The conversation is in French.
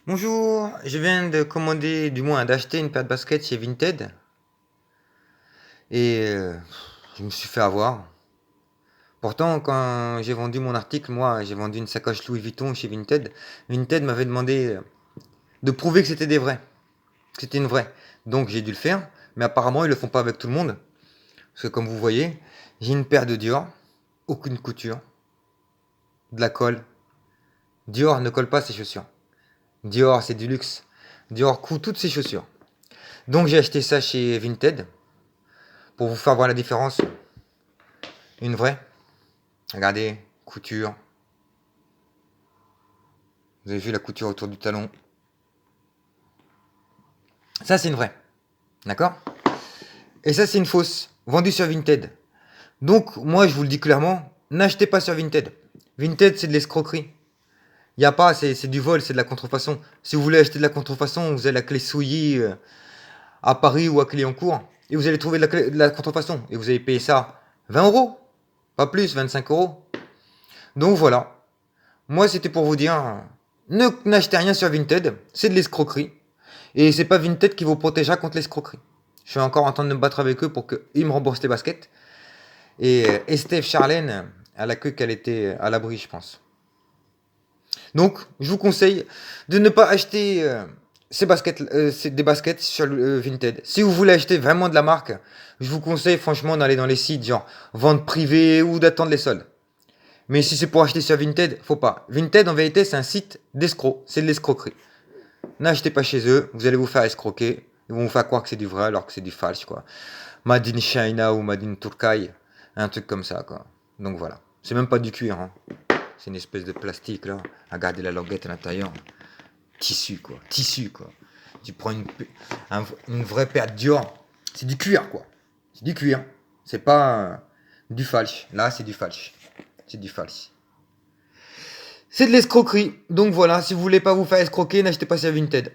Bonjour, je viens de commander, du moins d'acheter une paire de baskets chez Vinted et je me suis fait avoir. Pourtant, quand j'ai vendu mon article, moi, j'ai vendu une sacoche Louis Vuitton chez Vinted. Vinted m'avait demandé de prouver que c'était des vrais, que c'était une vraie. Donc j'ai dû le faire, mais apparemment ils le font pas avec tout le monde. Parce que comme vous voyez, j'ai une paire de Dior, aucune couture, de la colle. Dior ne colle pas ses chaussures. Dior, c'est du luxe. Dior coud toutes ses chaussures. Donc j'ai acheté ça chez Vinted pour vous faire voir la différence. Une vraie. Regardez, couture. Vous avez vu la couture autour du talon. Ça, c'est une vraie. D'accord? Et ça, c'est une fausse. Vendue sur Vinted. Donc, moi, je vous le dis clairement, n'achetez pas sur Vinted. Vinted, c'est de l'escroquerie. Il n'y a pas, c'est du vol, c'est de la contrefaçon. Si vous voulez acheter de la contrefaçon, vous avez la clé Souilly à Paris ou à Clignancourt. Et vous allez trouver de la contrefaçon. Et vous allez payer ça 20 euros. Pas plus, 25 euros. Donc voilà. Moi, c'était pour vous dire, n'achetez rien sur Vinted, c'est de l'escroquerie. Et c'est pas Vinted qui vous protégera contre l'escroquerie. Je suis encore en train de me battre avec eux pour qu'ils me remboursent les baskets. Et Estève Charlène, elle a cru qu'elle était à l'abri, je pense. Donc, je vous conseille de ne pas acheter des baskets sur Vinted. Si vous voulez acheter vraiment de la marque, je vous conseille franchement d'aller dans les sites genre vente privée ou d'attendre les soldes. Mais si c'est pour acheter sur Vinted, faut pas. Vinted, en vérité, c'est un site d'escrocs. C'est de l'escroquerie. N'achetez pas chez eux, vous allez vous faire escroquer. Ils vont vous faire croire que c'est du vrai alors que c'est du false, quoi. Made in China ou Made in Turkey. Un truc comme ça, quoi. Donc voilà. C'est même pas du cuir, hein. C'est une espèce de plastique, là. Regardez la languette à l'intérieur. Tissu, quoi. Tissu, quoi. Tu prends une vraie paire de Dior. C'est du cuir, quoi. C'est du cuir. C'est pas du falche. Là, c'est du falche. C'est du false. C'est de l'escroquerie. Donc voilà, si vous voulez pas vous faire escroquer, n'achetez pas sur Vinted.